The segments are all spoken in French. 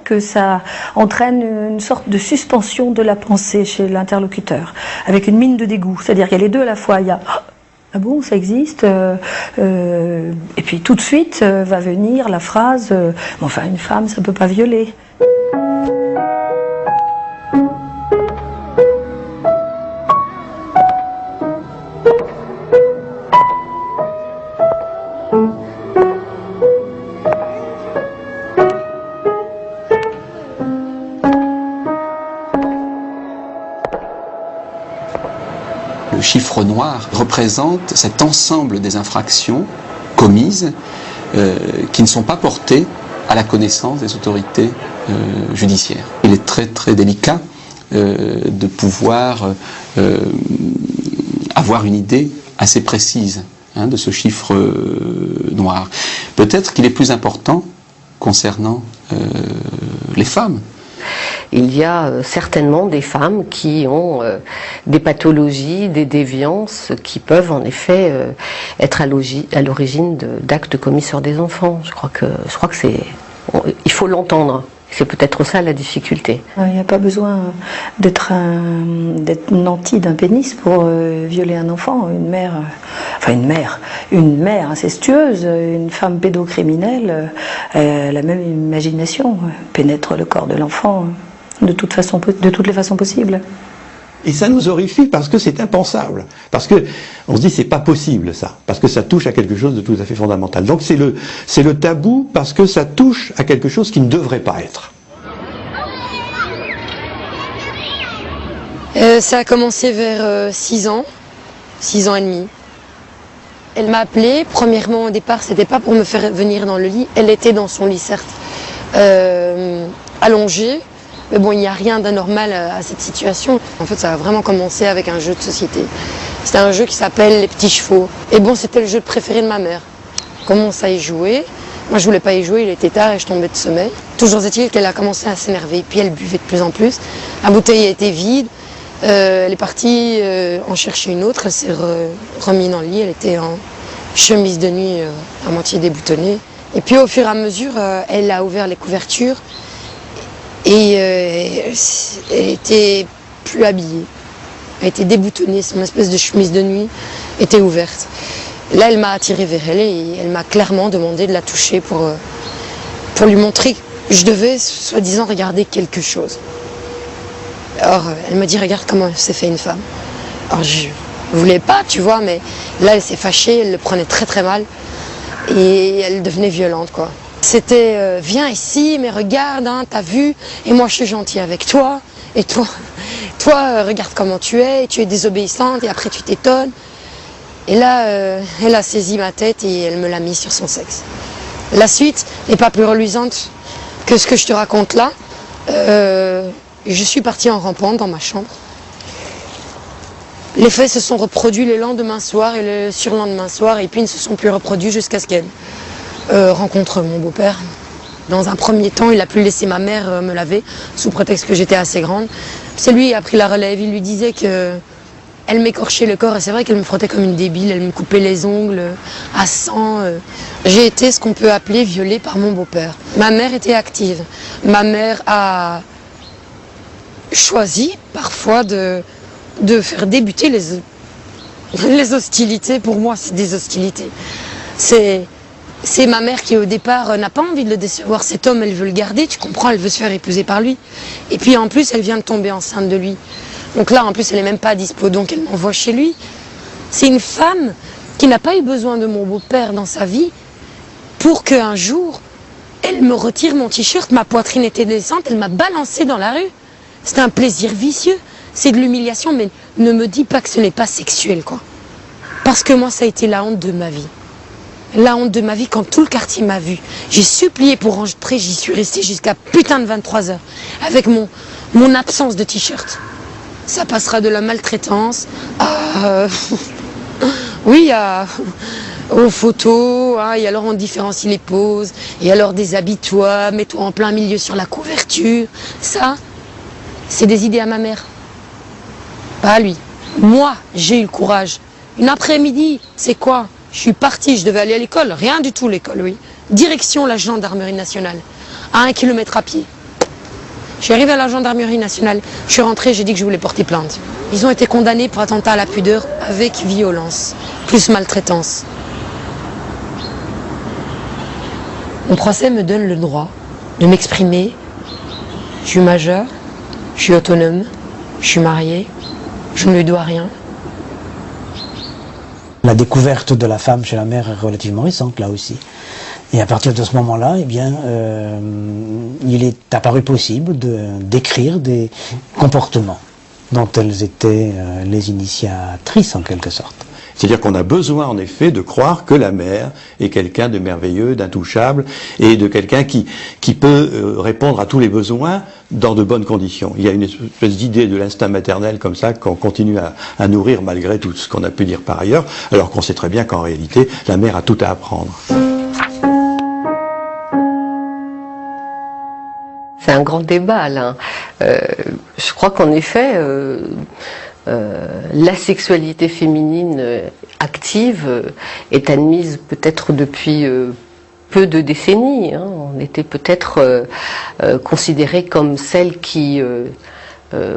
que ça entraîne une sorte de suspension de la pensée chez l'interlocuteur, avec une mine de dégoût. C'est-à-dire qu'il y a les deux à la fois. Il y a « Ah bon, ça existe ?» Et puis tout de suite va venir la phrase « Enfin, une femme, ça ne peut pas violer. » Le chiffre noir représente cet ensemble des infractions commises qui ne sont pas portées à la connaissance des autorités judiciaires. Il est très très délicat de pouvoir avoir une idée assez précise de ce chiffre noir. Peut-être qu'il est plus important concernant les femmes. Il y a certainement des femmes qui ont des pathologies, des déviances qui peuvent en effet être à l'origine d'actes commis sur des enfants. Je crois que il faut l'entendre. C'est peut-être ça la difficulté. Il n'y a pas besoin d'être nanti d'un pénis pour violer un enfant. Une mère incestueuse, une femme pédocriminelle, la même imagination pénètre le corps de l'enfant de toutes les façons possibles. Et ça nous horrifie parce que c'est impensable. Parce que on se dit c'est pas possible ça. Parce que ça touche à quelque chose de tout à fait fondamental. Donc c'est le tabou parce que ça touche à quelque chose qui ne devrait pas être. Ça a commencé vers 6 ans et demi. Elle m'a appelée, premièrement au départ c'était pas pour me faire venir dans le lit, elle était dans son lit certes, allongée. Mais bon, il n'y a rien d'anormal à cette situation. En fait, ça a vraiment commencé avec un jeu de société. C'était un jeu qui s'appelle Les Petits Chevaux. Et bon, c'était le jeu préféré de ma mère. On commence à y jouer. Moi, je voulais pas y jouer, il était tard et je tombais de sommeil. Toujours est-il qu'elle a commencé à s'énerver. Puis elle buvait de plus en plus. La bouteille était vide. Elle est partie en chercher une autre. Elle s'est remise dans le lit. Elle était en chemise de nuit à moitié déboutonnée. Et puis au fur et à mesure, elle a ouvert les couvertures. Et elle était plus habillée, elle était déboutonnée, son espèce de chemise de nuit était ouverte. Là, elle m'a attirée vers elle et elle m'a clairement demandé de la toucher pour lui montrer que je devais, soi-disant, regarder quelque chose. Alors, elle m'a dit, regarde comment s'est fait une femme. Alors, je voulais pas, tu vois, mais là, elle s'est fâchée, elle le prenait très très mal et elle devenait violente, quoi. C'était viens ici, mais regarde, hein, t'as vu, et moi je suis gentille avec toi, et toi regarde comment tu es désobéissante, et après tu t'étonnes. Et là, elle a saisi ma tête et elle me l'a mise sur son sexe. La suite n'est pas plus reluisante que ce que je te raconte là. Je suis partie en rampant dans ma chambre. Les faits se sont reproduits le lendemain soir et le surlendemain soir, et puis ils ne se sont plus reproduits jusqu'à ce qu'elle rencontre mon beau-père. Dans un premier temps, il a pu laisser ma mère me laver, sous prétexte que j'étais assez grande. C'est lui qui a pris la relève, il lui disait que elle m'écorchait le corps, et c'est vrai qu'elle me frottait comme une débile, elle me coupait les ongles à sang. J'ai été ce qu'on peut appeler violée par mon beau-père. Ma mère était active. Ma mère a choisi parfois de faire débuter les hostilités. Pour moi, c'est des hostilités. C'est ma mère qui, au départ, n'a pas envie de le décevoir. Cet homme, elle veut le garder, tu comprends, elle veut se faire épouser par lui. Et puis, en plus, elle vient de tomber enceinte de lui. Donc là, en plus, elle n'est même pas dispo, donc elle m'envoie chez lui. C'est une femme qui n'a pas eu besoin de mon beau-père dans sa vie pour qu'un jour, elle me retire mon t-shirt, ma poitrine était descente, elle m'a balancé dans la rue. C'est un plaisir vicieux, c'est de l'humiliation, mais ne me dis pas que ce n'est pas sexuel, quoi. Parce que moi, ça a été la honte de ma vie. La honte de ma vie quand tout le quartier m'a vue. J'ai supplié pour rentrer, j'y suis restée jusqu'à putain de 23 heures avec mon absence de t-shirt. Ça passera de la maltraitance à... oui, aux photos, hein, et alors on différencie les poses, et alors déshabille-toi, mets-toi en plein milieu sur la couverture. Ça, c'est des idées à ma mère. Pas à lui. Moi, j'ai eu le courage. Une après-midi, c'est quoi? Je suis partie, je devais aller à l'école, rien du tout l'école, oui. Direction la gendarmerie nationale, à 1 kilomètre à pied. Je suis arrivée à la gendarmerie nationale, je suis rentrée, j'ai dit que je voulais porter plainte. Ils ont été condamnés pour attentat à la pudeur avec violence, plus maltraitance. Mon procès me donne le droit de m'exprimer. Je suis majeure, je suis autonome, je suis mariée, je ne lui dois rien. La découverte de la femme chez la mère est relativement récente, là aussi. Et à partir de ce moment-là, eh bien, il est apparu possible de décrire des comportements dont elles étaient les initiatrices, en quelque sorte. C'est-à-dire qu'on a besoin, en effet, de croire que la mère est quelqu'un de merveilleux, d'intouchable, et de quelqu'un qui peut répondre à tous les besoins dans de bonnes conditions. Il y a une espèce d'idée de l'instinct maternel comme ça qu'on continue à nourrir malgré tout ce qu'on a pu dire par ailleurs, alors qu'on sait très bien qu'en réalité, la mère a tout à apprendre. C'est un grand débat, là. Je crois qu'en effet, la sexualité féminine active est admise peut-être depuis peu de décennies. Hein. On était peut-être considéré comme celle qui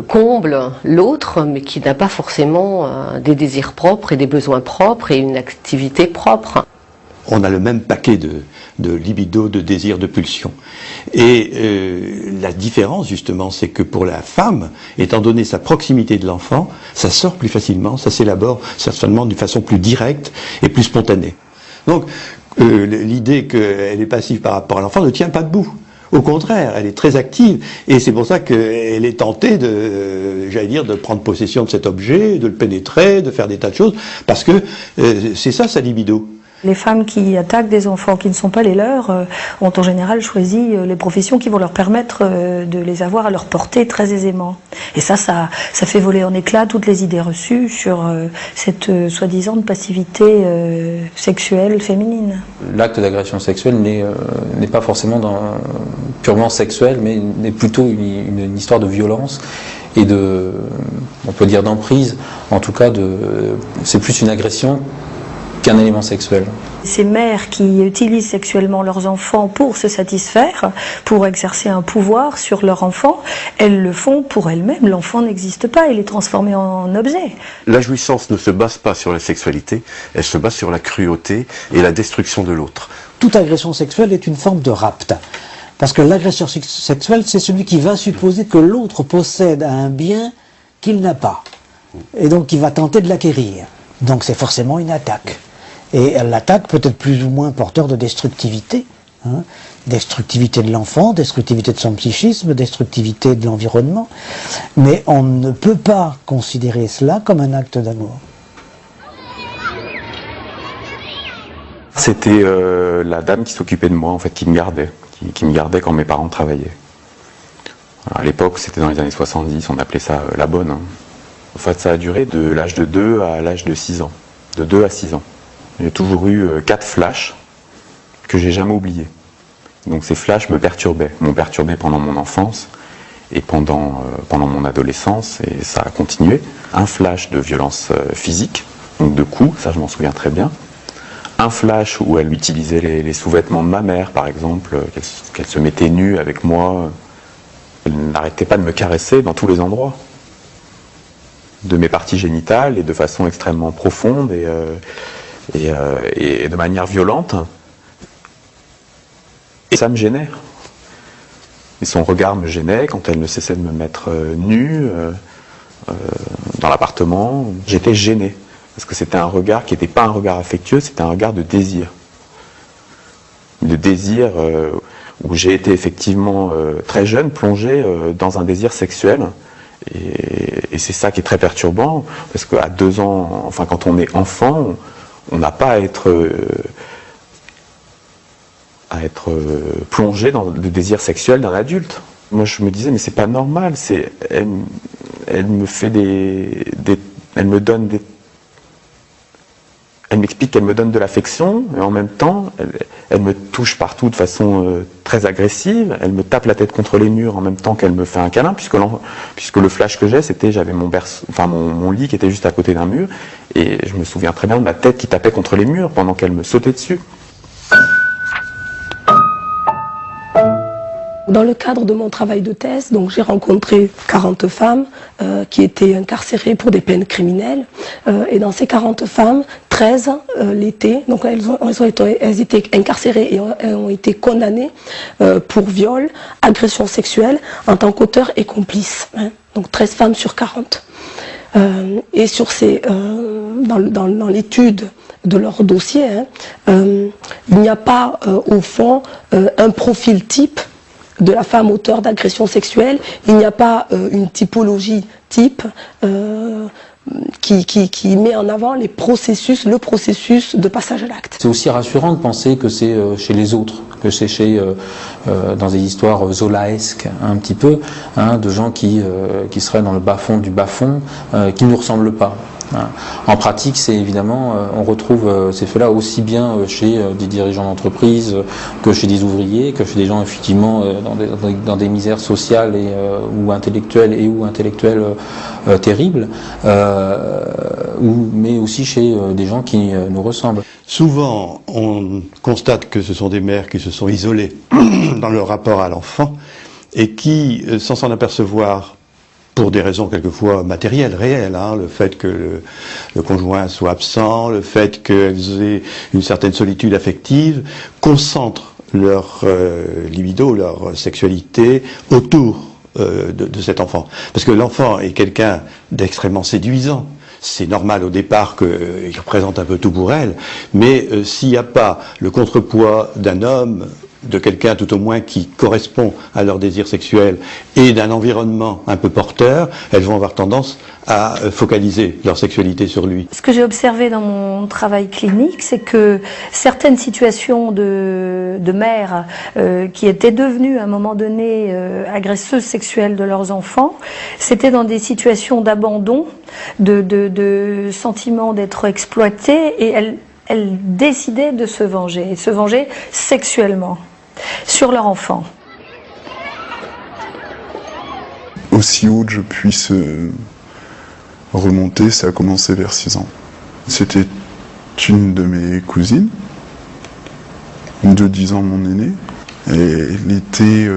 comble l'autre, mais qui n'a pas forcément des désirs propres et des besoins propres et une activité propre. On a le même paquet de libido, de désir, de pulsion. Et la différence, justement, c'est que pour la femme, étant donné sa proximité de l'enfant, ça sort plus facilement, ça s'élabore certainement d'une façon plus directe et plus spontanée. Donc, l'idée qu'elle est passive par rapport à l'enfant ne tient pas debout. Au contraire, elle est très active, et c'est pour ça qu'elle est tentée de prendre possession de cet objet, de le pénétrer, de faire des tas de choses, parce que c'est ça sa libido. Les femmes qui attaquent des enfants qui ne sont pas les leurs ont en général choisi les professions qui vont leur permettre de les avoir à leur portée très aisément. Et ça fait voler en éclats toutes les idées reçues sur cette soi-disant passivité sexuelle féminine. L'acte d'agression sexuelle n'est pas forcément purement sexuel, mais n'est plutôt une histoire de violence et on peut dire d'emprise. En tout cas, c'est plus une agression qu'un élément sexuel. Ces mères qui utilisent sexuellement leurs enfants pour se satisfaire, pour exercer un pouvoir sur leur enfant, elles le font pour elles-mêmes. L'enfant n'existe pas, il est transformé en objet. La jouissance ne se base pas sur la sexualité, elle se base sur la cruauté et la destruction de l'autre. Toute agression sexuelle est une forme de rapt. Parce que l'agresseur sexuel, c'est celui qui va supposer que l'autre possède un bien qu'il n'a pas. Et donc il va tenter de l'acquérir. Donc c'est forcément une attaque. Et l'attaque peut être plus ou moins porteur de destructivité. Hein, destructivité de l'enfant, destructivité de son psychisme, destructivité de l'environnement. Mais on ne peut pas considérer cela comme un acte d'amour. C'était la dame qui s'occupait de moi, en fait, qui me gardait. Qui me gardait quand mes parents travaillaient. Alors, à l'époque, c'était dans les années 70, on appelait ça la bonne. Hein. En fait, ça a duré de l'âge de 2 à l'âge de 6 ans. De 2 à 6 ans. J'ai toujours eu 4 flashs que j'ai jamais oubliés. Donc ces flashs m'ont perturbé pendant mon enfance et pendant mon adolescence, et ça a continué. Un flash de violence physique, donc de coups, ça je m'en souviens très bien. Un flash où elle utilisait les sous-vêtements de ma mère, par exemple, qu'elle se mettait nue avec moi. Elle n'arrêtait pas de me caresser dans tous les endroits. De mes parties génitales et de façon extrêmement profonde et de manière violente. Et ça me gênait. Et son regard me gênait quand elle ne cessait de me mettre nue dans l'appartement. J'étais gêné. Parce que c'était un regard qui n'était pas un regard affectueux, c'était un regard de désir. De désir où j'ai été effectivement très jeune, plongé dans un désir sexuel. Et c'est ça qui est très perturbant, parce qu'à 2 ans, enfin quand on est enfant, on n'a pas à être plongé dans le désir sexuel d'un adulte. Moi je me disais, mais c'est pas normal, elle me fait elle m'explique qu'elle me donne de l'affection, et en même temps, elle me touche partout de façon très agressive, elle me tape la tête contre les murs en même temps qu'elle me fait un câlin, puisque le flash que c'était, j'avais mon lit qui était juste à côté d'un mur, et je me souviens très bien de ma tête qui tapait contre les murs pendant qu'elle me sautait dessus. Dans le cadre de mon travail de thèse, donc j'ai rencontré 40 femmes qui étaient incarcérées pour des peines criminelles. Et dans ces 40 femmes, 13 l'étaient. Donc elles étaient incarcérées et ont été condamnées pour viol, agression sexuelle en tant qu'auteurs et complices. Hein. Donc 13 femmes sur 40. Et sur ces, dans l'étude de leur dossier, hein, il n'y a pas au fond un profil type de la femme auteure d'agression sexuelle. Il n'y a pas une typologie type qui met en avant le processus de passage à l'acte. C'est aussi rassurant de penser que c'est chez les autres, que c'est chez dans des histoires zolaesques un petit peu, hein, de gens qui seraient dans le bas-fond du bas-fond, qui ne nous ressemblent pas. En pratique, c'est évidemment, on retrouve ces faits-là aussi bien chez des dirigeants d'entreprise que chez des ouvriers, que chez des gens effectivement dans des misères sociales ou intellectuelles terribles, mais aussi chez des gens qui nous ressemblent. Souvent, on constate que ce sont des mères qui se sont isolées dans leur rapport à l'enfant et qui, sans s'en apercevoir, pour des raisons quelquefois matérielles, réelles, hein, le fait que le conjoint soit absent, le fait qu'elles aient une certaine solitude affective, concentrent leur libido, leur sexualité autour de cet enfant. Parce que l'enfant est quelqu'un d'extrêmement séduisant. C'est normal au départ qu'il représente un peu tout pour elle, mais s'il n'y a pas le contrepoids d'un homme, de quelqu'un tout au moins qui correspond à leur désir sexuel et d'un environnement un peu porteur, elles vont avoir tendance à focaliser leur sexualité sur lui. Ce que j'ai observé dans mon travail clinique, c'est que certaines situations de mères qui étaient devenues à un moment donné agresseuses sexuelles de leurs enfants, c'était dans des situations d'abandon, de sentiment d'être exploitées, et elles décidaient de se venger sexuellement sur leur enfant. Aussi haut que je puisse remonter, ça a commencé vers 6 ans. C'était une de mes cousines, de 10 ans mon aînée, et elle était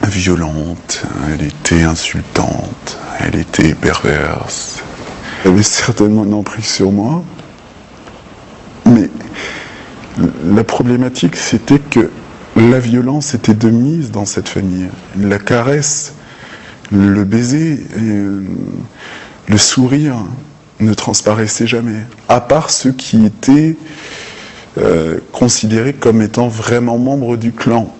violente, elle était insultante, elle était perverse. Elle avait certainement une emprise sur moi, mais la problématique, c'était que la violence était de mise dans cette famille. La caresse, le baiser, le sourire ne transparaissaient jamais, à part ceux qui étaient considérés comme étant vraiment membres du clan.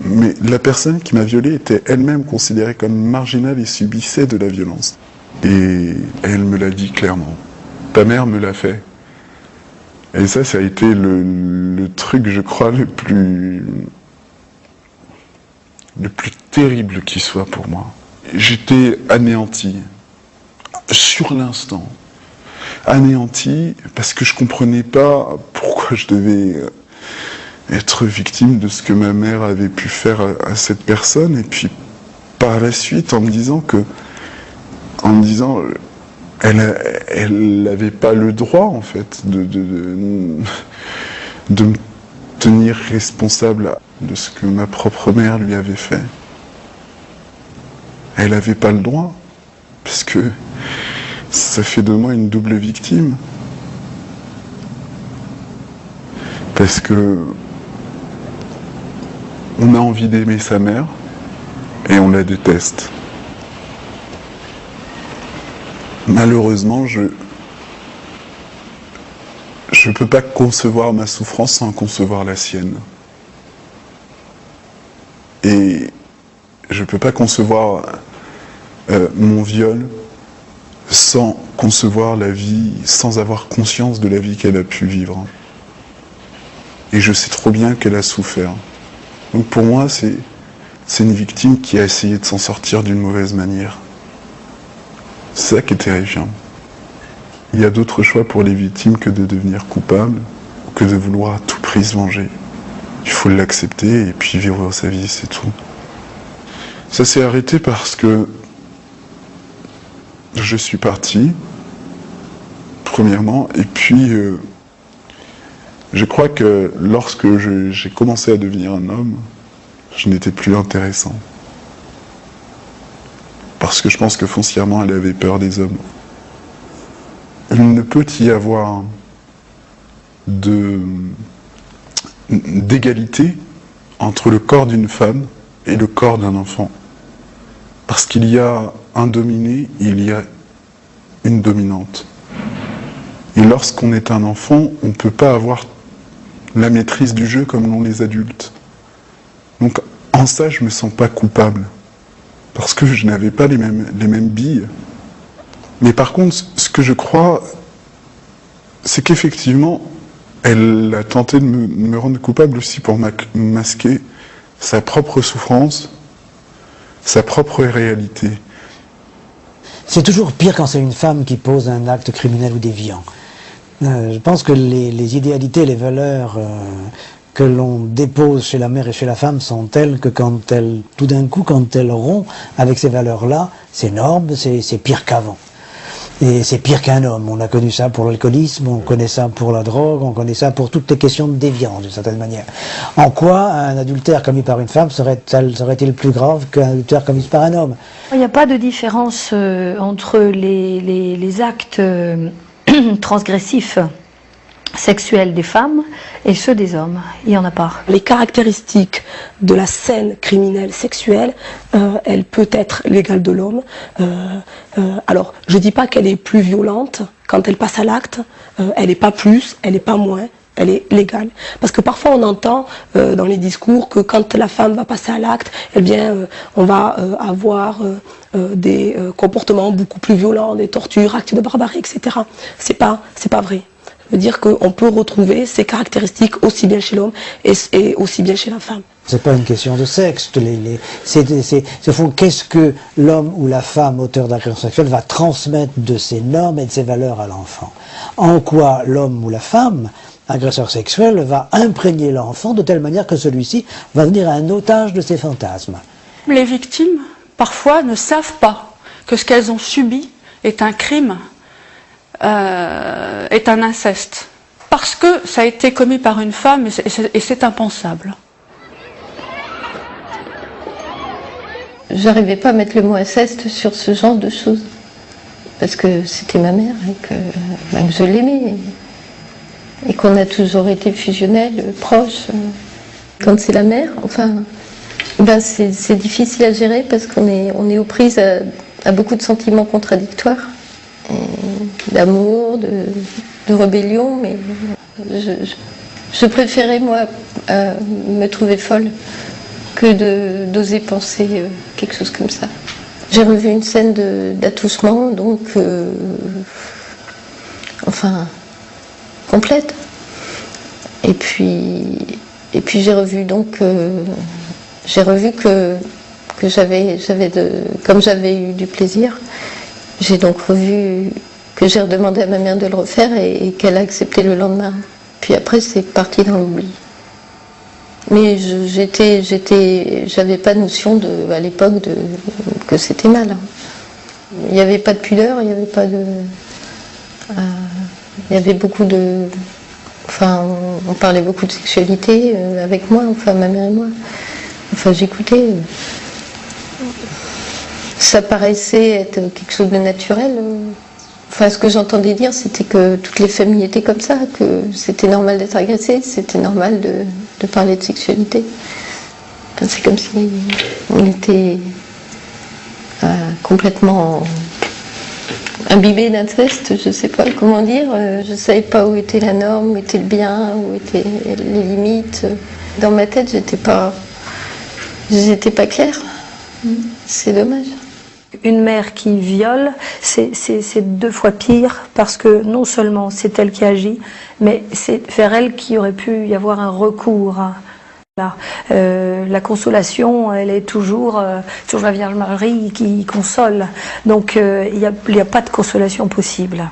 Mais la personne qui m'a violé était elle-même considérée comme marginale et subissait de la violence. Et elle me l'a dit clairement. Ta mère me l'a fait. Et ça a été le truc, je crois, le plus terrible qui soit pour moi. J'étais anéanti, sur l'instant. Anéanti, parce que je comprenais pas pourquoi je devais être victime de ce que ma mère avait pu faire à cette personne. Et puis, par la suite, en me disant elle n'avait pas le droit, en fait, de me tenir responsable de ce que ma propre mère lui avait fait. Elle n'avait pas le droit, parce que ça fait de moi une double victime. Parce que on a envie d'aimer sa mère, et on la déteste. Malheureusement, je ne peux pas concevoir ma souffrance sans concevoir la sienne. Et je ne peux pas concevoir mon viol sans concevoir la vie, sans avoir conscience de la vie qu'elle a pu vivre. Et je sais trop bien qu'elle a souffert. Donc pour moi, c'est une victime qui a essayé de s'en sortir d'une mauvaise manière. C'est ça qui est terrifiant. Il y a d'autres choix pour les victimes que de devenir coupables, ou que de vouloir à tout prix se venger. Il faut l'accepter et puis vivre sa vie, c'est tout. Ça s'est arrêté parce que je suis parti, premièrement, et puis je crois que lorsque j'ai commencé à devenir un homme, je n'étais plus intéressant. Parce que je pense que foncièrement, elle avait peur des hommes. Il ne peut y avoir d'égalité entre le corps d'une femme et le corps d'un enfant. Parce qu'il y a un dominé, il y a une dominante. Et lorsqu'on est un enfant, on ne peut pas avoir la maîtrise du jeu comme l'ont les adultes. Donc en ça, je ne me sens pas coupable. Parce que je n'avais pas les mêmes billes. Mais par contre, ce que je crois, c'est qu'effectivement, elle a tenté de me rendre coupable aussi pour masquer sa propre souffrance, sa propre réalité. C'est toujours pire quand c'est une femme qui pose un acte criminel ou déviant. Je pense que les idéalités, les valeurs que l'on dépose chez la mère et chez la femme sont telles que tout d'un coup, quand elles rompt avec ces valeurs-là, c'est énorme, c'est pire qu'avant. Et c'est pire qu'un homme. On a connu ça pour l'alcoolisme, on connaît ça pour la drogue, on connaît ça pour toutes les questions de déviance, d'une certaine manière. En quoi un adultère commis par une femme serait-il plus grave qu'un adultère commis par un homme? Il n'y a pas de différence entre les actes transgressifs sexuels des femmes et ceux des hommes. Il n'y en a pas. Les caractéristiques de la scène criminelle sexuelle, elle peut être l'égale de l'homme. Alors, je ne dis pas qu'elle est plus violente quand elle passe à l'acte. Elle n'est pas plus, elle n'est pas moins. Elle est légale. Parce que parfois on entend dans les discours que quand la femme va passer à l'acte, eh bien on va avoir des comportements beaucoup plus violents, des tortures, actes de barbarie, etc. C'est pas vrai. Ça veut dire qu'on peut retrouver ces caractéristiques aussi bien chez l'homme et aussi bien chez la femme. C'est pas une question de sexe. C'est au fond, qu'est-ce que l'homme ou la femme auteur d'agression sexuelle va transmettre de ses normes et de ses valeurs à l'enfant? En quoi l'homme ou la femme agresseur sexuel va imprégner l'enfant de telle manière que celui-ci va devenir un otage de ses fantasmes. Les victimes, parfois, ne savent pas que ce qu'elles ont subi est un crime, est un inceste. Parce que ça a été commis par une femme et c'est impensable. J'arrivais pas à mettre le mot inceste sur ce genre de choses. Parce que c'était ma mère et que je l'aimais. Et qu'on a toujours été fusionnels, proches. Quand c'est la mère, enfin, c'est difficile à gérer parce qu'on est aux prises à beaucoup de sentiments contradictoires, d'amour, de rébellion, mais je préférais, moi, me trouver folle que d'oser penser quelque chose comme ça. J'ai revu une scène d'attouchement, donc, enfin, complète. Et puis j'ai revu donc que comme j'avais eu du plaisir, j'ai donc revu que j'ai redemandé à ma mère de le refaire et qu'elle a accepté le lendemain. Puis après c'est parti dans l'oubli. Mais j'avais pas notion à l'époque que c'était mal. Il n'y avait pas de pudeur, il n'y avait pas de. Il y avait beaucoup de. Enfin, on parlait beaucoup de sexualité avec moi, enfin ma mère et moi. Enfin, j'écoutais. Ça paraissait être quelque chose de naturel. Enfin, ce que j'entendais dire, c'était que toutes les familles étaient comme ça, que c'était normal d'être agressé, c'était normal de parler de sexualité. Enfin, c'est comme si on était complètement imbibé d'inceste, je ne sais pas comment dire. Je ne savais pas où était la norme, où était le bien, où étaient les limites. Dans ma tête, j'étais pas claire. C'est dommage. Une mère qui viole, c'est 2 fois pire parce que non seulement c'est elle qui agit, mais c'est vers elle qu'il aurait pu y avoir un recours. La consolation, elle est toujours la Vierge Marie qui console. Donc il n'y a pas de consolation possible.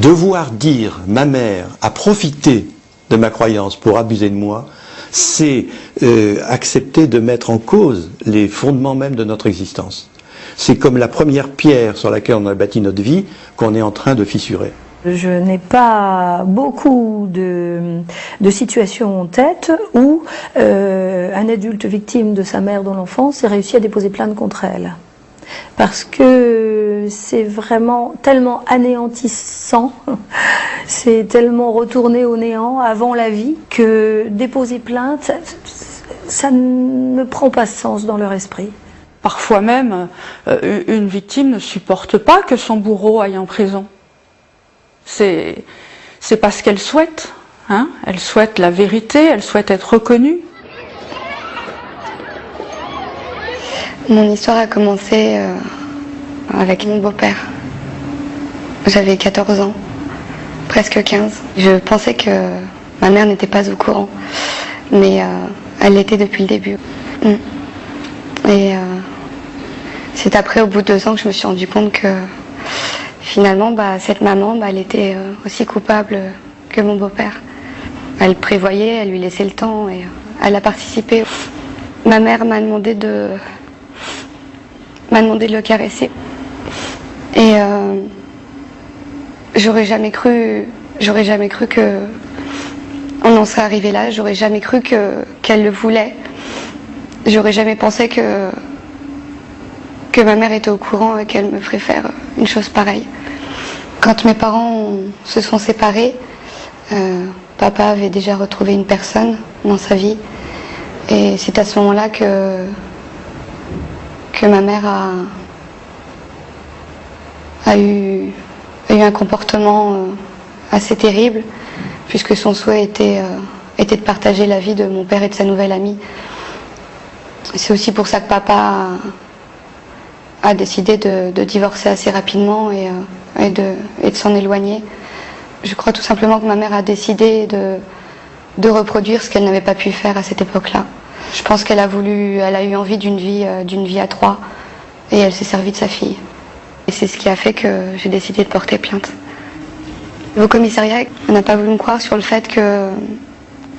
Devoir dire ma mère a profité de ma croyance pour abuser de moi, c'est accepter de mettre en cause les fondements même de notre existence. C'est comme la première pierre sur laquelle on a bâti notre vie qu'on est en train de fissurer. Je n'ai pas beaucoup de situations en tête où un adulte victime de sa mère dans l'enfance a réussi à déposer plainte contre elle. Parce que c'est vraiment tellement anéantissant, c'est tellement retourné au néant avant la vie, que déposer plainte, ça ne prend pas sens dans leur esprit. Parfois même, une victime ne supporte pas que son bourreau aille en prison. C'est pas ce qu'elle souhaite, hein. Elle souhaite la vérité, elle souhaite être reconnue. Mon histoire a commencé avec mon beau-père. J'avais 14 ans, presque 15. Je pensais que ma mère n'était pas au courant, mais elle l'était depuis le début. Et c'est après, au bout de 2 ans, que je me suis rendu compte que finalement, cette maman, elle était aussi coupable que mon beau-père. Elle prévoyait, elle lui laissait le temps et elle a participé. Ma mère m'a demandé de le caresser. Et j'aurais jamais cru que on en serait arrivé là. J'aurais jamais cru qu'elle le voulait. J'aurais jamais pensé que ma mère était au courant et qu'elle me ferait faire une chose pareille. Quand mes parents se sont séparés, papa avait déjà retrouvé une personne dans sa vie. Et c'est à ce moment-là que ma mère a eu un comportement assez terrible, puisque son souhait était de partager la vie de mon père et de sa nouvelle amie. C'est aussi pour ça que papa a décidé de divorcer assez rapidement et de s'en éloigner. Je crois tout simplement que ma mère a décidé de reproduire ce qu'elle n'avait pas pu faire à cette époque-là. Je pense qu'elle a eu envie d'une vie à 3, et elle s'est servie de sa fille. Et c'est ce qui a fait que j'ai décidé de porter plainte. Au commissariat, on n'a pas voulu me croire sur le fait que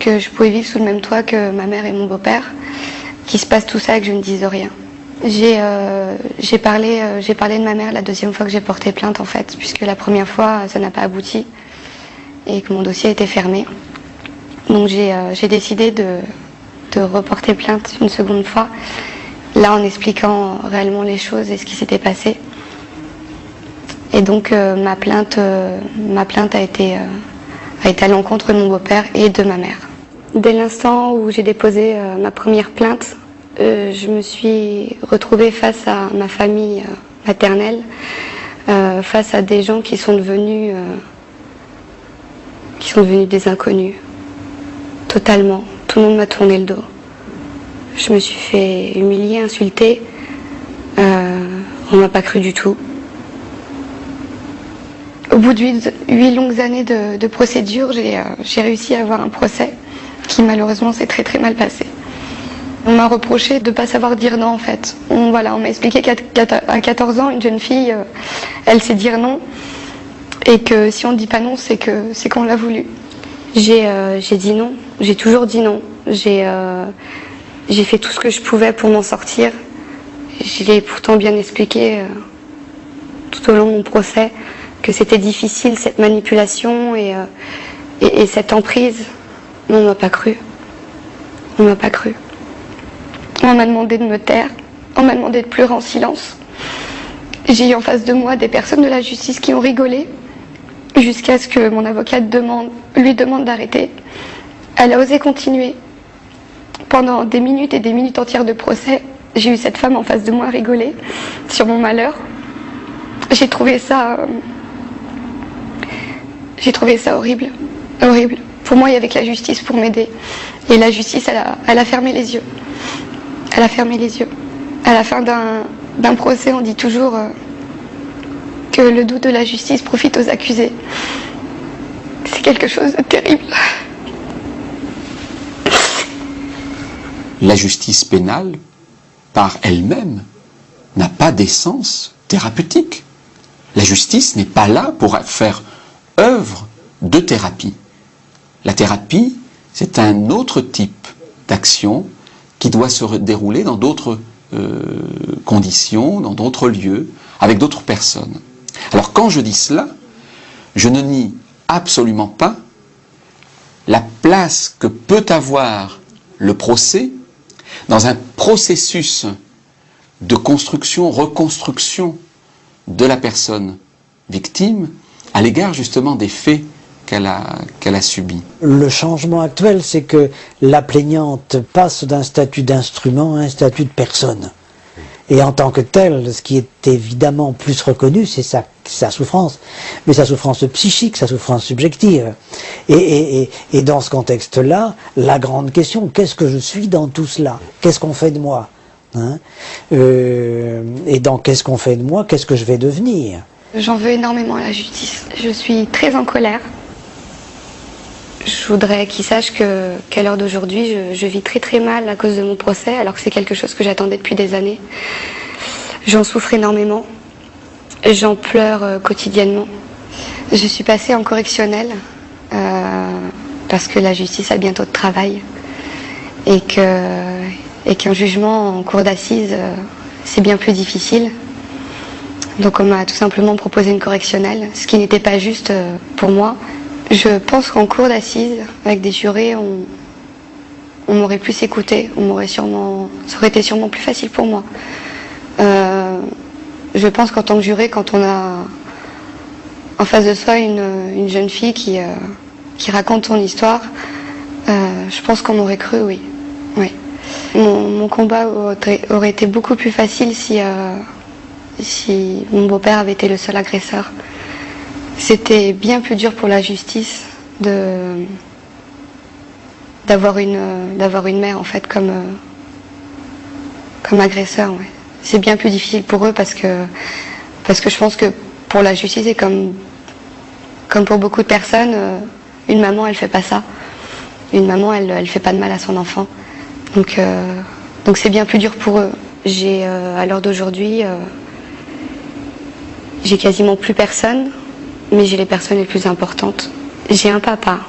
je pouvais vivre sous le même toit que ma mère et mon beau-père, qu'il se passe tout ça et que je ne dise rien. J'ai parlé de ma mère la deuxième fois que j'ai porté plainte, en fait, puisque la première fois, ça n'a pas abouti et que mon dossier était fermé. Donc j'ai décidé de reporter plainte une seconde fois, là en expliquant réellement les choses et ce qui s'était passé. Et donc ma plainte a été à l'encontre de mon beau-père et de ma mère. Dès l'instant où j'ai déposé ma première plainte, je me suis retrouvée face à ma famille maternelle, face à des gens qui sont devenus des inconnus, totalement. Tout le monde m'a tourné le dos. Je me suis fait humilier, insulter. On m'a pas cru du tout. Au bout de 8 longues années de procédure, j'ai réussi à avoir un procès qui malheureusement s'est très très mal passé. On m'a reproché de ne pas savoir dire non, en fait. On m'a expliqué qu'à 14 ans, une jeune fille, elle sait dire non, et que si on ne dit pas non, c'est qu'on l'a voulu. J'ai dit non, j'ai toujours dit non. J'ai fait tout ce que je pouvais pour m'en sortir. Je l'ai pourtant bien expliqué tout au long de mon procès que c'était difficile, cette manipulation et cette emprise. Mais on ne m'a pas cru. On ne m'a pas cru. On m'a demandé de me taire, on m'a demandé de pleurer en silence. J'ai eu en face de moi des personnes de la justice qui ont rigolé, jusqu'à ce que mon avocate lui demande d'arrêter. Elle a osé continuer. Pendant des minutes et des minutes entières de procès, j'ai eu cette femme en face de moi rigoler sur mon malheur. J'ai trouvé ça horrible, horrible. Pour moi, il y avait que la justice pour m'aider. Et la justice, elle a fermé les yeux. Elle a fermé les yeux. À la fin d'un procès, on dit toujours que le doute de la justice profite aux accusés. C'est quelque chose de terrible. La justice pénale, par elle-même, n'a pas d'essence thérapeutique. La justice n'est pas là pour faire œuvre de thérapie. La thérapie, c'est un autre type d'action qui doit se dérouler dans d'autres conditions, dans d'autres lieux, avec d'autres personnes. Alors quand je dis cela, je ne nie absolument pas la place que peut avoir le procès dans un processus de construction, reconstruction de la personne victime à l'égard justement des faits qu'elle a subis. Le changement actuel, c'est que la plaignante passe d'un statut d'instrument à un statut de personne. Et en tant que telle, ce qui est évidemment plus reconnu, c'est sa souffrance, mais sa souffrance psychique, sa souffrance subjective. Et dans ce contexte-là, la grande question, qu'est-ce que je suis dans tout cela? Qu'est-ce qu'on fait de moi, hein? Et dans qu'est-ce qu'on fait de moi, qu'est-ce que je vais devenir? J'en veux énormément à la justice. Je suis très en colère. Je voudrais qu'ils sachent qu'à l'heure d'aujourd'hui, je vis très très mal à cause de mon procès, alors que c'est quelque chose que j'attendais depuis des années. J'en souffre énormément. J'en pleure quotidiennement. Je suis passée en correctionnel parce que la justice a bientôt de travail et qu'un jugement en cour d'assises, c'est bien plus difficile. Donc on m'a tout simplement proposé une correctionnelle, ce qui n'était pas juste pour moi. Je pense qu'en cour d'assises, avec des jurés, on m'aurait plus écouté, ça aurait été sûrement plus facile pour moi. Je pense qu'en tant que juré, quand on a en face de soi une jeune fille qui raconte son histoire, je pense qu'on m'aurait cru, oui. Mon combat aurait été beaucoup plus facile si mon beau-père avait été le seul agresseur. C'était bien plus dur pour la justice d'avoir une mère en fait comme agresseur. Ouais. C'est bien plus difficile pour eux parce que je pense que pour la justice et comme pour beaucoup de personnes, une maman elle fait pas ça. Une maman elle fait pas de mal à son enfant. Donc c'est bien plus dur pour eux. J'ai à l'heure d'aujourd'hui j'ai quasiment plus personne. Mais j'ai les personnes les plus importantes. J'ai un papa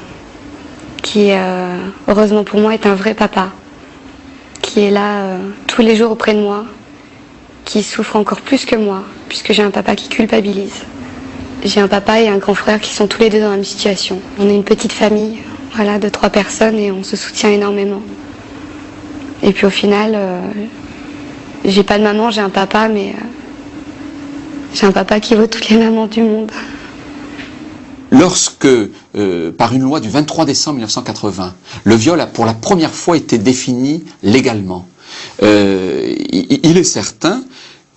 qui, heureusement pour moi, est un vrai papa, qui est là tous les jours auprès de moi, qui souffre encore plus que moi, puisque j'ai un papa qui culpabilise. J'ai un papa et un grand frère qui sont tous les deux dans la même situation. On est une petite famille, voilà, de 3 personnes et on se soutient énormément. Et puis au final, j'ai pas de maman, j'ai un papa, mais j'ai un papa qui vaut toutes les mamans du monde. Lorsque, par une loi du 23 décembre 1980, le viol a pour la première fois été défini légalement, il est certain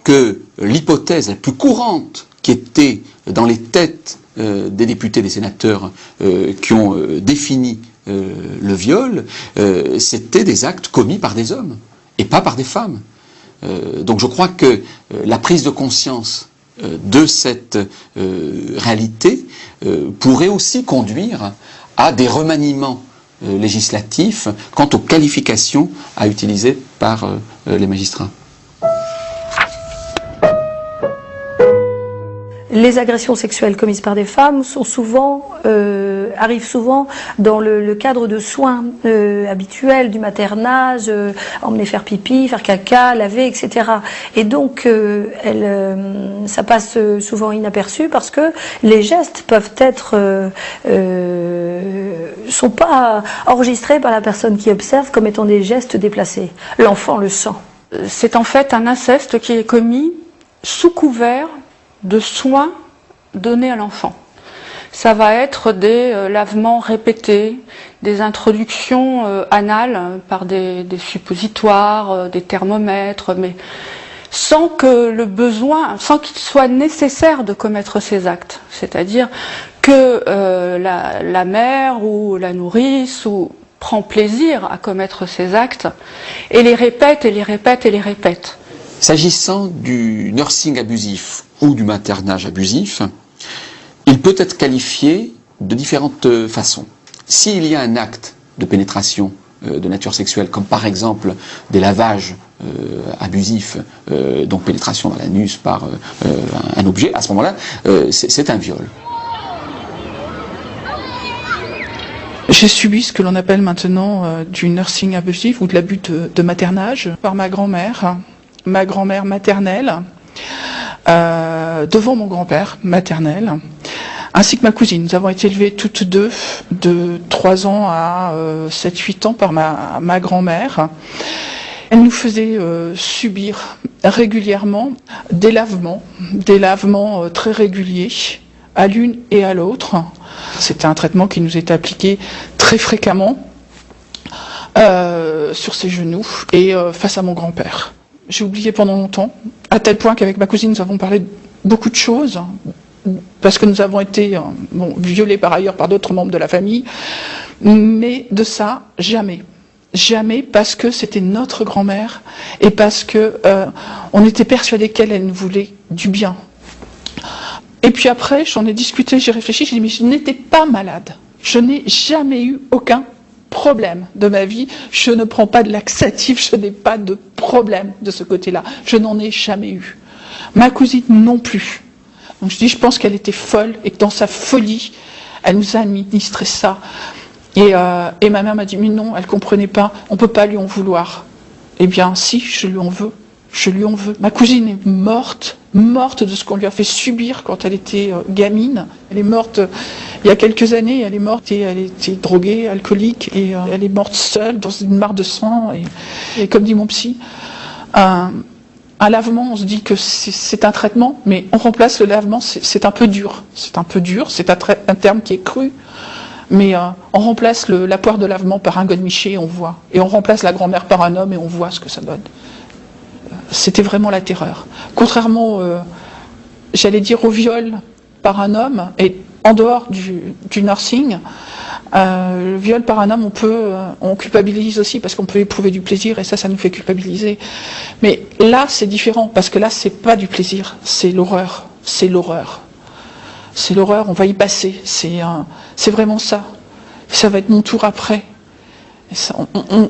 que l'hypothèse la plus courante qui était dans les têtes des députés, des sénateurs qui ont défini le viol, c'était des actes commis par des hommes et pas par des femmes. Donc je crois que la prise de conscience de cette réalité pourrait aussi conduire à des remaniements législatifs quant aux qualifications à utiliser par les magistrats. Les agressions sexuelles commises par des femmes sont arrivent souvent dans le cadre de soins habituels du maternage, emmener faire pipi, faire caca, laver, etc. Et donc, ça passe souvent inaperçu parce que les gestes peuvent sont pas enregistrés par la personne qui observe comme étant des gestes déplacés. L'enfant le sent. C'est en fait un inceste qui est commis sous couvert de soins donnés à l'enfant. Ça va être des lavements répétés, des introductions anales par des suppositoires, des thermomètres, mais sans qu'il soit nécessaire de commettre ces actes. C'est-à-dire que la mère ou la nourrice prend plaisir à commettre ces actes et les répète et les répète et les répète. S'agissant du nursing abusif ou du maternage abusif, il peut être qualifié de différentes façons. S'il y a un acte de pénétration de nature sexuelle, comme par exemple des lavages abusifs, donc pénétration dans l'anus par un objet, à ce moment-là, c'est un viol. J'ai subi ce que l'on appelle maintenant du nursing abusif ou de l'abus de maternage par ma grand-mère maternelle, devant mon grand-père maternel. ainsi que ma cousine. Nous avons été élevées toutes deux de 3 ans à 7-8 ans par ma grand-mère. Elle nous faisait subir régulièrement des lavements très réguliers à l'une et à l'autre. C'était un traitement qui nous était appliqué très fréquemment sur ses genoux et face à mon grand-père. J'ai oublié pendant longtemps, à tel point qu'avec ma cousine, nous avons parlé de beaucoup de choses, parce que nous avons été violés par ailleurs par d'autres membres de la famille, mais de ça, jamais. Jamais, parce que c'était notre grand-mère et parce que on était persuadés qu'elle nous voulait du bien. Et puis après, j'en ai discuté, j'ai réfléchi, j'ai dit mais je n'étais pas malade. Je n'ai jamais eu aucun problème de ma vie. Je ne prends pas de laxatif, je n'ai pas de problème de ce côté-là. Je n'en ai jamais eu. Ma cousine non plus. Donc je pense qu'elle était folle et que dans sa folie, elle nous a administré ça. Et ma mère m'a dit, mais non, elle comprenait pas, on peut pas lui en vouloir. Eh bien, si, je lui en veux. Ma cousine est morte de ce qu'on lui a fait subir quand elle était gamine. Elle est morte il y a quelques années, elle était droguée, alcoolique, et elle est morte seule dans une mare de sang. Et comme dit mon psy, un lavement, on se dit que c'est un traitement, mais on remplace le lavement, c'est un peu dur. C'est un terme qui est cru. Mais on remplace la poire de lavement par un godemiché, on voit. Et on remplace la grand-mère par un homme et on voit ce que ça donne. C'était vraiment la terreur. Contrairement, j'allais dire, au viol par un homme, et en dehors du nursing, le viol par un homme, on culpabilise aussi parce qu'on peut éprouver du plaisir et ça nous fait culpabiliser. Mais là, c'est différent parce que là, c'est pas du plaisir, c'est l'horreur. C'est l'horreur. C'est l'horreur, on va y passer. C'est vraiment ça. Ça va être mon tour après.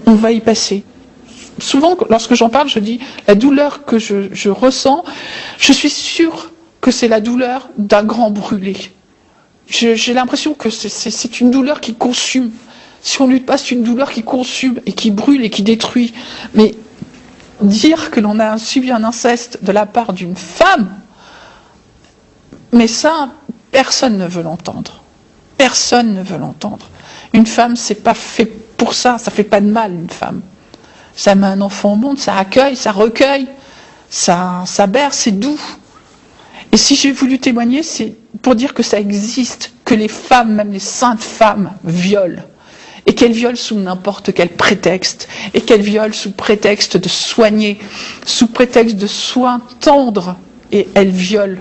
On va y passer. Souvent, lorsque j'en parle, je dis la douleur que je ressens, je suis sûre que c'est la douleur d'un grand brûlé. J'ai l'impression que c'est une douleur qui consume. Si on lutte pas, c'est une douleur qui consume et qui brûle et qui détruit. Mais dire que l'on a subi un inceste de la part d'une femme, mais ça, personne ne veut l'entendre. Personne ne veut l'entendre. Une femme, c'est pas fait pour ça. Ça fait pas de mal, une femme. Ça met un enfant au monde, ça accueille, ça recueille, ça berce, c'est doux. Et si j'ai voulu témoigner, c'est pour dire que ça existe, que les femmes, même les saintes femmes, violent. Et qu'elles violent sous n'importe quel prétexte. Et qu'elles violent sous prétexte de soigner, sous prétexte de soins tendres. Et elles violent.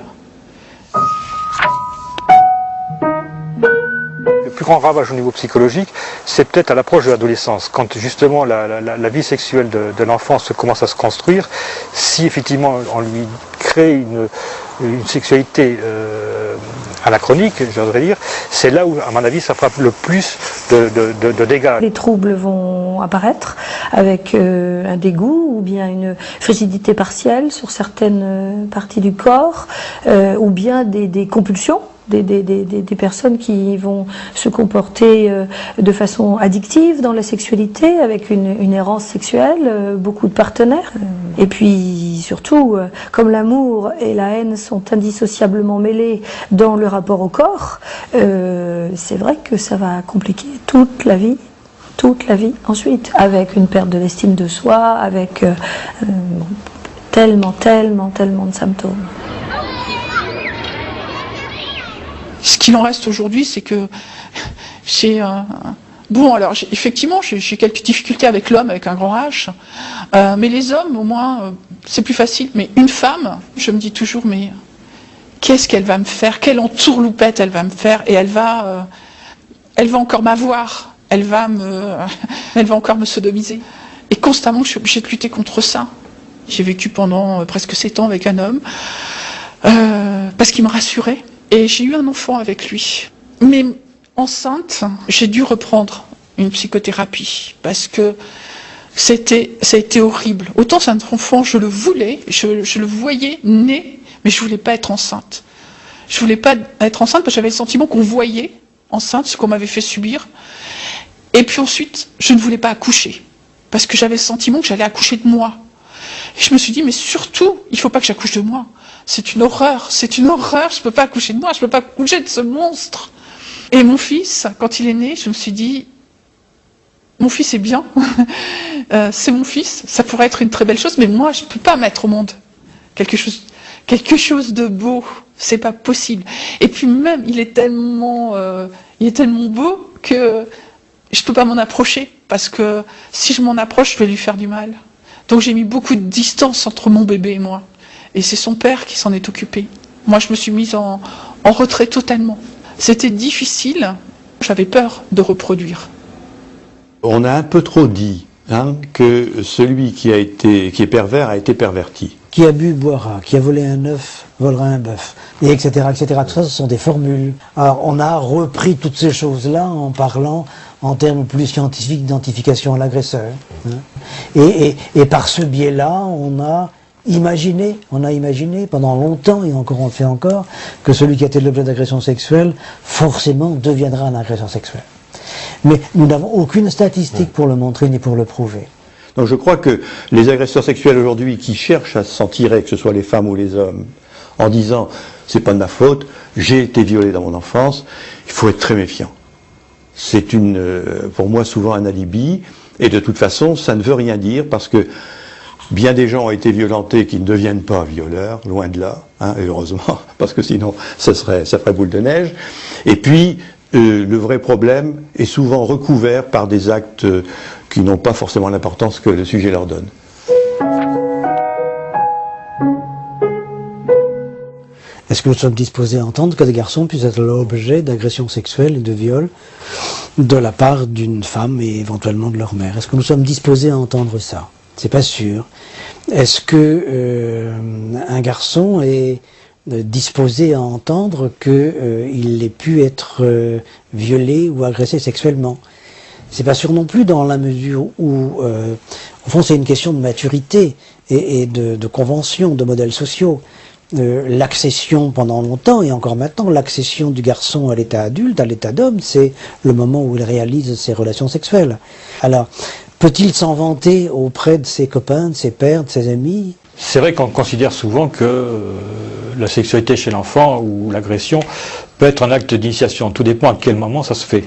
Le plus grand ravage au niveau psychologique, c'est peut-être à l'approche de l'adolescence, quand justement la vie sexuelle de l'enfant commence à se construire. Si effectivement on lui crée une sexualité anachronique, j'oserais dire, c'est là où, à mon avis, ça fera le plus de dégâts. Les troubles vont apparaître avec un dégoût ou bien une frigidité partielle sur certaines parties du corps, ou bien des compulsions. Des personnes qui vont se comporter de façon addictive dans la sexualité, avec une errance sexuelle, beaucoup de partenaires. Et puis surtout, comme l'amour et la haine sont indissociablement mêlés dans le rapport au corps, c'est vrai que ça va compliquer toute la vie ensuite, avec une perte de l'estime de soi, avec tellement de symptômes. Ce qu'il en reste aujourd'hui, c'est que j'ai effectivement, j'ai quelques difficultés avec l'homme, avec un grand H, mais les hommes, au moins, c'est plus facile. Mais une femme, je me dis toujours, mais qu'est-ce qu'elle va me faire? Quelle entourloupette elle va me faire? Et elle va encore m'avoir. Elle va encore me sodomiser. Et constamment, je suis obligée de lutter contre ça. J'ai vécu pendant presque 7 ans avec un homme, parce qu'il me rassurait. Et j'ai eu un enfant avec lui. Mais enceinte, j'ai dû reprendre une psychothérapie parce que ça a été horrible. Autant cet enfant, je le voulais, je le voyais né, mais je voulais pas être enceinte. Je voulais pas être enceinte parce que j'avais le sentiment qu'on voyait enceinte ce qu'on m'avait fait subir. Et puis ensuite, je ne voulais pas accoucher parce que j'avais le sentiment que j'allais accoucher de moi. Et je me suis dit, mais surtout, il ne faut pas que j'accouche de moi. C'est une horreur, je ne peux pas accoucher de moi, je ne peux pas accoucher de ce monstre. Et mon fils, quand il est né, je me suis dit, mon fils est bien, c'est mon fils, ça pourrait être une très belle chose, mais moi, je ne peux pas mettre au monde quelque chose de beau, c'est pas possible. Et puis même, il est tellement beau que je ne peux pas m'en approcher, parce que si je m'en approche, je vais lui faire du mal. Donc j'ai mis beaucoup de distance entre mon bébé et moi. Et c'est son père qui s'en est occupé. Moi, je me suis mise en retrait totalement. C'était difficile, j'avais peur de reproduire. On a un peu trop dit que celui qui est pervers a été perverti. Qui a bu boira, qui a volé un œuf volera un bœuf, et etc., etc. Tout ça, ce sont des formules. Alors, on a repris toutes ces choses-là en parlant en termes plus scientifiques d'identification à l'agresseur. Et par ce biais-là, on a imaginé pendant longtemps, et encore on le fait encore, que celui qui a été l'objet d'agression sexuelle, forcément deviendra un agresseur sexuel. Mais nous n'avons aucune statistique pour le montrer ni pour le prouver. Donc je crois que les agresseurs sexuels aujourd'hui qui cherchent à s'en tirer, que ce soit les femmes ou les hommes, en disant « c'est pas de ma faute, j'ai été violé dans mon enfance », il faut être très méfiant. C'est pour moi souvent un alibi, et de toute façon ça ne veut rien dire parce que bien des gens ont été violentés qui ne deviennent pas violeurs, loin de là, et heureusement, parce que sinon ça ferait boule de neige. Et puis le vrai problème est souvent recouvert par des actes qui n'ont pas forcément l'importance que le sujet leur donne. Est-ce que nous sommes disposés à entendre que des garçons puissent être l'objet d'agressions sexuelles et de viols de la part d'une femme et éventuellement de leur mère? Est-ce que nous sommes disposés à entendre ça? C'est pas sûr. Est-ce que un garçon est disposé à entendre qu'il ait pu être violé ou agressé sexuellement? C'est pas sûr non plus, dans la mesure où, au fond, c'est une question de maturité et de convention, de modèles sociaux. L'accession pendant longtemps, et encore maintenant, l'accession du garçon à l'état adulte, à l'état d'homme, c'est le moment où il réalise ses relations sexuelles. Alors, peut-il s'en vanter auprès de ses copains, de ses pères, de ses amis? C'est vrai qu'on considère souvent que la sexualité chez l'enfant ou l'agression peut être un acte d'initiation. Tout dépend à quel moment ça se fait.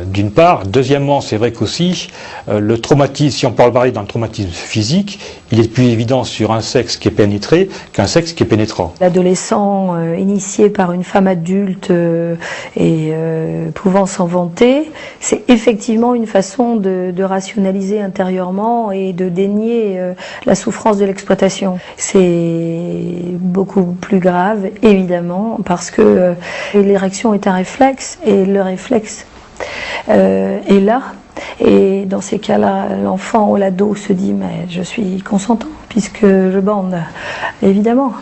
D'une part. Deuxièmement, c'est vrai qu'aussi, le traumatisme, si on parle d'un traumatisme physique, il est plus évident sur un sexe qui est pénétré qu'un sexe qui est pénétrant. L'adolescent initié par une femme adulte et pouvant s'en vanter, c'est effectivement une façon de rationaliser intérieurement et de dénier la souffrance de l'exploitation. C'est beaucoup plus grave, évidemment, parce que l'érection est un réflexe, et le réflexe est là. Et dans ces cas-là, l'enfant ou l'ado se dit « mais je suis consentant puisque je bande », évidemment.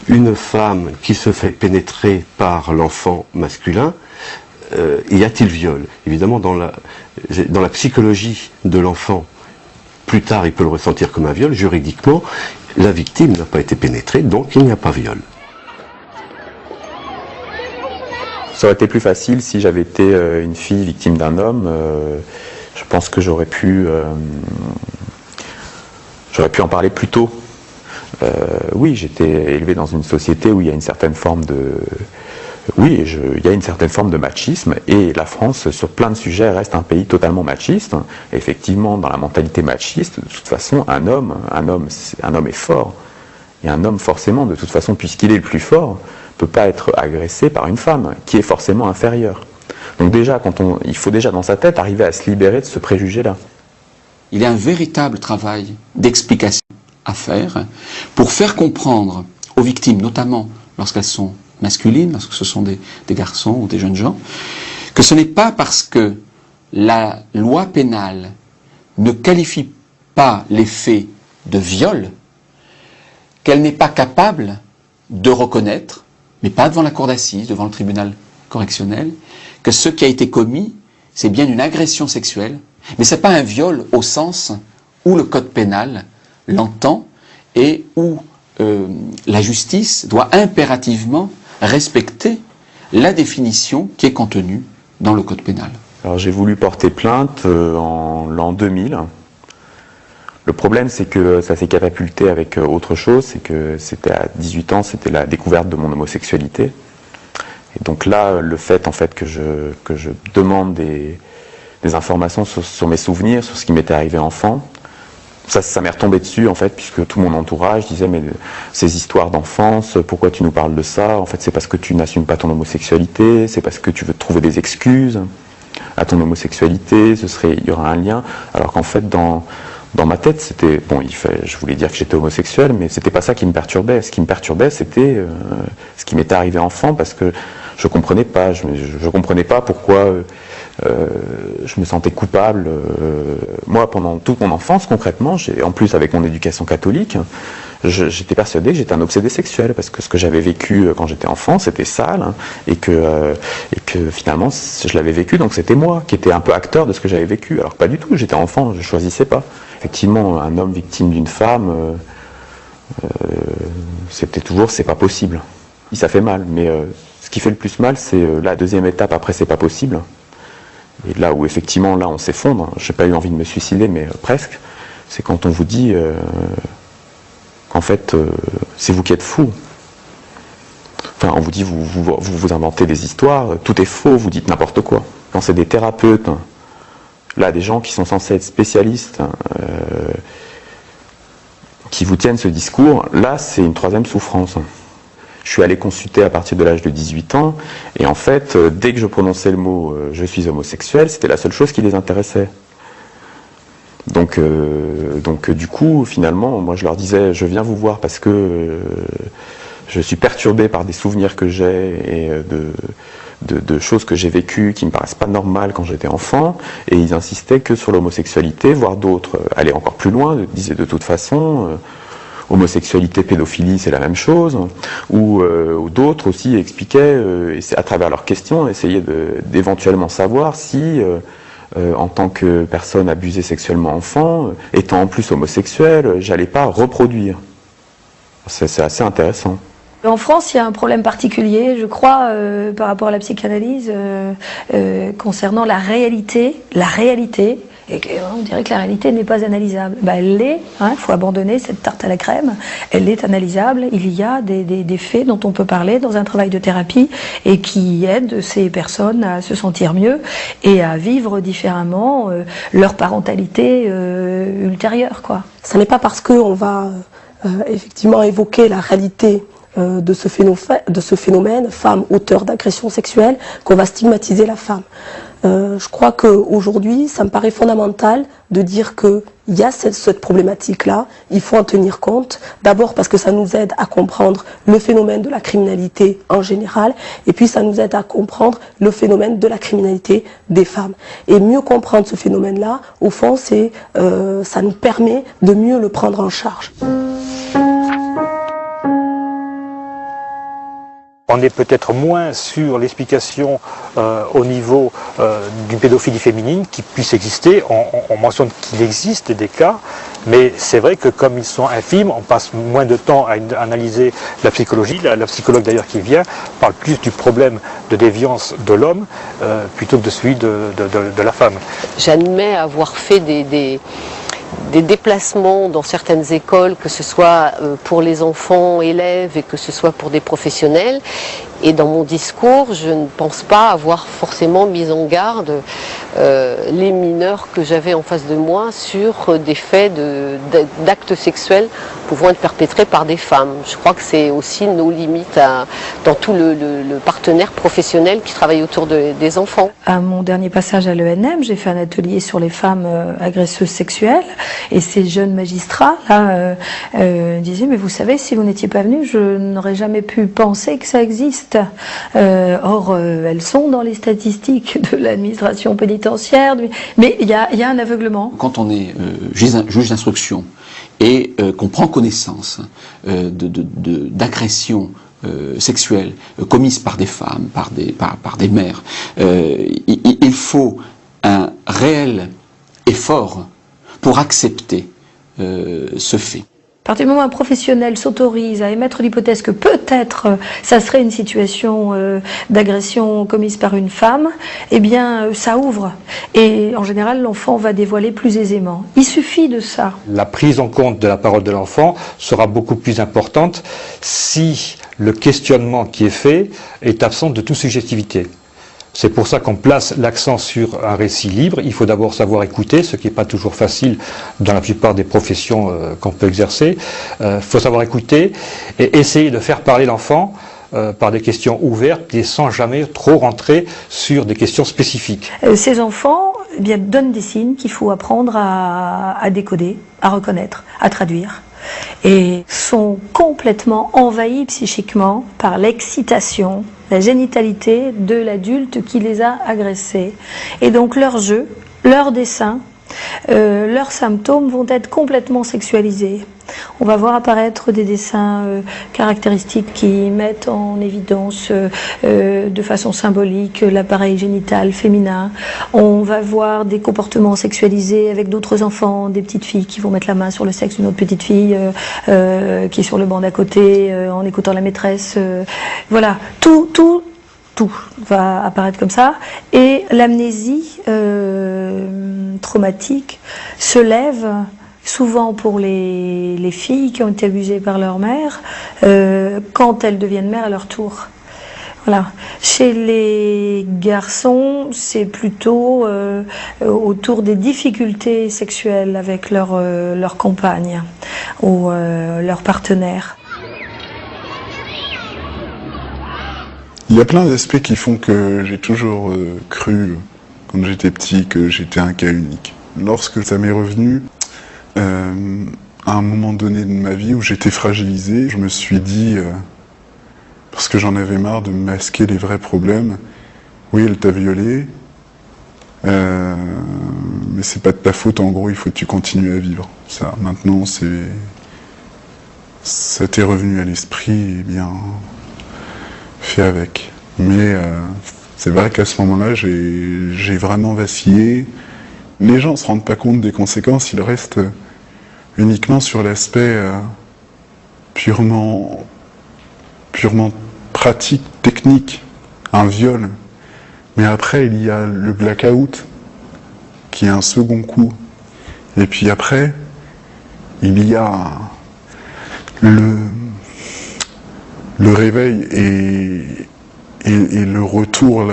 Une femme qui se fait pénétrer par l'enfant masculin, y a-t-il viol? Évidemment, dans la psychologie de l'enfant, plus tard il peut le ressentir comme un viol. Juridiquement, la victime n'a pas été pénétrée, donc il n'y a pas viol. Ça aurait été plus facile si j'avais été une fille victime d'un homme. Je pense que j'aurais pu en parler plus tôt. Oui, j'étais élevé dans une société où il y a une certaine forme de... Oui, il y a une certaine forme de machisme, et la France, sur plein de sujets, reste un pays totalement machiste. Effectivement, dans la mentalité machiste, de toute façon, un homme est fort. Et un homme, forcément, de toute façon, puisqu'il est le plus fort, peut pas être agressé par une femme qui est forcément inférieure. Donc déjà, il faut déjà dans sa tête arriver à se libérer de ce préjugé-là. Il y a un véritable travail d'explication à faire pour faire comprendre aux victimes, notamment lorsqu'elles sont masculines, lorsque ce sont des garçons ou des jeunes gens, que ce n'est pas parce que la loi pénale ne qualifie pas les faits de viol qu'elle n'est pas capable de reconnaître, mais pas devant la cour d'assises, devant le tribunal correctionnel, que ce qui a été commis, c'est bien une agression sexuelle, mais ce n'est pas un viol au sens où le code pénal l'entend et où la justice doit impérativement respecter la définition qui est contenue dans le code pénal. Alors j'ai voulu porter plainte en l'an 2000, Le problème, c'est que ça s'est catapulté avec autre chose, c'est que c'était à 18 ans, c'était la découverte de mon homosexualité. Et donc là, le fait en fait que je demande des informations sur mes souvenirs, sur ce qui m'était arrivé enfant, ça m'est retombé dessus en fait, puisque tout mon entourage disait mais ces histoires d'enfance, pourquoi tu nous parles de ça? En fait, c'est parce que tu n'assumes pas ton homosexualité, c'est parce que tu veux trouver des excuses à ton homosexualité, il y aura un lien, alors qu'en fait dans ma tête, c'était bon. Je voulais dire que j'étais homosexuel, mais c'était pas ça qui me perturbait. Ce qui me perturbait, c'était ce qui m'était arrivé enfant, parce que je comprenais pas. Je comprenais pas pourquoi je me sentais coupable. Moi, pendant toute mon enfance, concrètement, en plus avec mon éducation catholique, j'étais persuadé que j'étais un obsédé sexuel, parce que ce que j'avais vécu quand j'étais enfant, c'était sale, hein, et que finalement, je l'avais vécu, donc c'était moi qui étais un peu acteur de ce que j'avais vécu. Alors pas du tout. J'étais enfant, je choisissais pas. Effectivement, un homme victime d'une femme, c'était toujours c'est pas possible. Ça fait mal, mais ce qui fait le plus mal, c'est la deuxième étape après c'est pas possible. Et là où effectivement, là on s'effondre, j'ai pas eu envie de me suicider, mais presque, c'est quand on vous dit qu'en fait c'est vous qui êtes fou. Enfin, on vous dit, vous inventez des histoires, tout est faux, vous dites n'importe quoi. Quand c'est des thérapeutes, là, des gens qui sont censés être spécialistes, qui vous tiennent ce discours, là, c'est une troisième souffrance. Je suis allé consulter à partir de l'âge de 18 ans, et en fait, dès que je prononçais le mot « je suis homosexuel », c'était la seule chose qui les intéressait. Donc du coup, finalement, moi, je leur disais « je viens vous voir parce que je suis perturbé par des souvenirs que j'ai et de choses que j'ai vécues qui me paraissent pas normales quand j'étais enfant, et ils insistaient que sur l'homosexualité, voire d'autres allaient encore plus loin, disaient de toute façon homosexualité, pédophilie, c'est la même chose, ou d'autres aussi expliquaient, à travers leurs questions, essayaient d'éventuellement savoir si, en tant que personne abusée sexuellement enfant, étant en plus homosexuel, j'allais pas reproduire. C'est assez intéressant. En France, il y a un problème particulier, je crois, par rapport à la psychanalyse, concernant la réalité, et on dirait que la réalité n'est pas analysable. Ben, elle l'est, il faut abandonner cette tarte à la crème, elle est analysable, il y a des faits dont on peut parler dans un travail de thérapie et qui aident ces personnes à se sentir mieux et à vivre différemment leur parentalité ultérieure, quoi. Ce n'est pas parce qu'on va effectivement évoquer la réalité de ce phénomène, femme auteure d'agression sexuelle, qu'on va stigmatiser la femme. Je crois qu'aujourd'hui, ça me paraît fondamental de dire qu'il y a cette problématique-là, il faut en tenir compte, d'abord parce que ça nous aide à comprendre le phénomène de la criminalité en général, et puis ça nous aide à comprendre le phénomène de la criminalité des femmes. Et mieux comprendre ce phénomène-là, au fond, ça nous permet de mieux le prendre en charge. On est peut-être moins sur l'explication au niveau d'une pédophilie féminine qui puisse exister. On mentionne qu'il existe des cas, mais c'est vrai que comme ils sont infimes, on passe moins de temps à analyser la psychologie. La psychologue d'ailleurs qui vient parle plus du problème de déviance de l'homme plutôt que de celui de la femme. J'admets avoir fait des déplacements dans certaines écoles, que ce soit pour les enfants, élèves, et que ce soit pour des professionnels. Et dans mon discours, je ne pense pas avoir forcément mis en garde les mineurs que j'avais en face de moi sur des faits d'actes sexuels pouvant être perpétrés par des femmes. Je crois que c'est aussi nos limites dans tout le partenaire professionnel qui travaille autour des enfants. À mon dernier passage à l'ENM, j'ai fait un atelier sur les femmes agresseuses sexuelles, et ces jeunes magistrats là disaient « mais vous savez, si vous n'étiez pas venu, je n'aurais jamais pu penser que ça existe ». Or, elles sont dans les statistiques de l'administration pénitentiaire, mais il y a un aveuglement. Quand on est juge d'instruction et qu'on prend connaissance d'agressions sexuelles commises par des femmes, par des mères, il faut un réel effort pour accepter ce fait. À partir du moment où un professionnel s'autorise à émettre l'hypothèse que peut-être ça serait une situation d'agression commise par une femme, eh bien ça ouvre. Et en général, l'enfant va dévoiler plus aisément. Il suffit de ça. La prise en compte de la parole de l'enfant sera beaucoup plus importante si le questionnement qui est fait est absent de toute subjectivité. C'est pour ça qu'on place l'accent sur un récit libre. Il faut d'abord savoir écouter, ce qui n'est pas toujours facile dans la plupart des professions qu'on peut exercer. Il faut savoir écouter et essayer de faire parler l'enfant par des questions ouvertes et sans jamais trop rentrer sur des questions spécifiques. Ces enfants donnent des signes qu'il faut apprendre à décoder, à reconnaître, à traduire. Et sont complètement envahis psychiquement par l'excitation, la génitalité de l'adulte qui les a agressés. Et donc leurs jeux, leurs dessins, leurs symptômes vont être complètement sexualisés. On va voir apparaître des dessins caractéristiques qui mettent en évidence de façon symbolique l'appareil génital féminin. On va voir des comportements sexualisés avec d'autres enfants, des petites filles qui vont mettre la main sur le sexe d'une autre petite fille qui est sur le banc d'à côté en écoutant la maîtresse. Voilà, tout va apparaître comme ça. Et l'amnésie traumatique se lève souvent pour les filles qui ont été abusées par leur mère, quand elles deviennent mères à leur tour. Voilà. Chez les garçons, c'est plutôt autour des difficultés sexuelles avec leur compagne ou leur partenaire. Il y a plein d'aspects qui font que j'ai toujours cru, quand j'étais petit, que j'étais un cas unique. Lorsque ça m'est revenu, à un moment donné de ma vie où j'étais fragilisé, je me suis dit, parce que j'en avais marre de masquer les vrais problèmes, oui, elle t'a violé, mais c'est pas de ta faute, en gros, il faut que tu continues à vivre. Ça, maintenant, ça t'est revenu à l'esprit, et bien, fais avec. Mais c'est vrai qu'à ce moment-là, j'ai vraiment vacillé. Les gens ne se rendent pas compte des conséquences, ils restent uniquement sur l'aspect purement pratique, technique, un viol. Mais après, il y a le blackout, qui est un second coup. Et puis après, il y a le réveil et le retour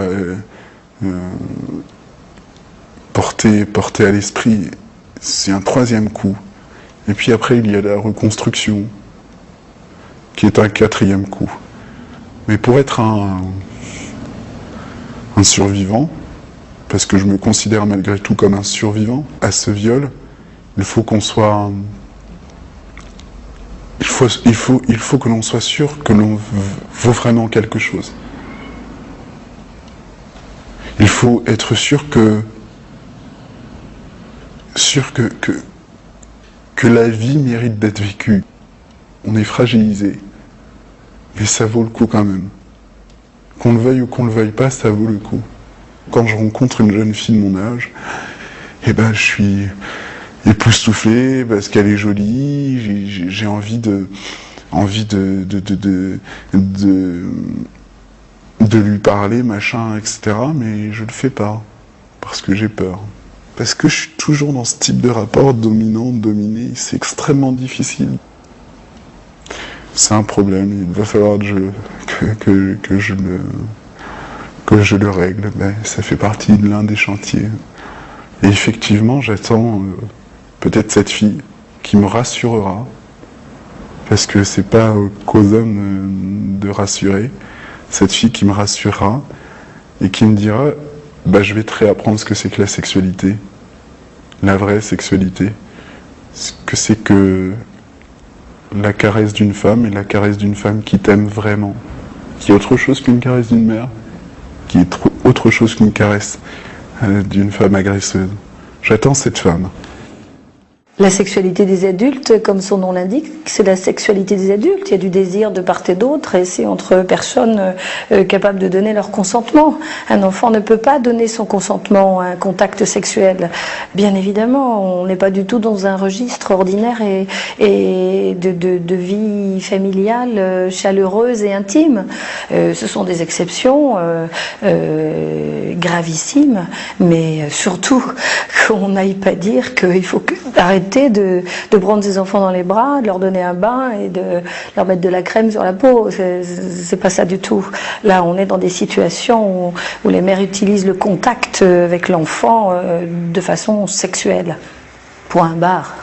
porté à l'esprit, c'est un troisième coup. Et puis après, il y a la reconstruction, qui est un quatrième coup. Mais pour être un survivant, parce que je me considère malgré tout comme un survivant à ce viol, il faut qu'on soit... Il faut que l'on soit sûr que l'on vaut vraiment quelque chose. Il faut être sûr que la vie mérite d'être vécue. On est fragilisé, mais ça vaut le coup quand même. Qu'on le veuille ou qu'on le veuille pas, ça vaut le coup. Quand je rencontre une jeune fille de mon âge, eh ben, je suis époustouflé parce qu'elle est jolie, j'ai envie de lui parler, machin, etc. Mais je le fais pas, parce que j'ai peur. Parce que je suis toujours dans ce type de rapport dominant-dominé, c'est extrêmement difficile. C'est un problème, il va falloir que je le règle, ben, ça fait partie de l'un des chantiers. Et effectivement, j'attends peut-être cette fille qui me rassurera, parce que c'est pas qu'aux hommes de rassurer, cette fille qui me rassurera et qui me dira, bah, je vais te réapprendre ce que c'est que la sexualité, la vraie sexualité, ce que c'est que la caresse d'une femme, et la caresse d'une femme qui t'aime vraiment, qui est autre chose qu'une caresse d'une mère, qui est autre chose qu'une caresse d'une femme agresseuse. J'attends cette femme. La sexualité des adultes, comme son nom l'indique, c'est la sexualité des adultes. Il y a du désir de part et d'autre et c'est entre personnes capables de donner leur consentement. Un enfant ne peut pas donner son consentement à un contact sexuel. Bien évidemment, on n'est pas du tout dans un registre ordinaire et de vie familiale chaleureuse et intime. Ce sont des exceptions gravissimes, mais surtout qu'on n'aille pas dire qu'il faut arrêter de prendre ses enfants dans les bras, de leur donner un bain et de leur mettre de la crème sur la peau. C'est pas ça du tout. Là, on est dans des situations où les mères utilisent le contact avec l'enfant de façon sexuelle. Point barre.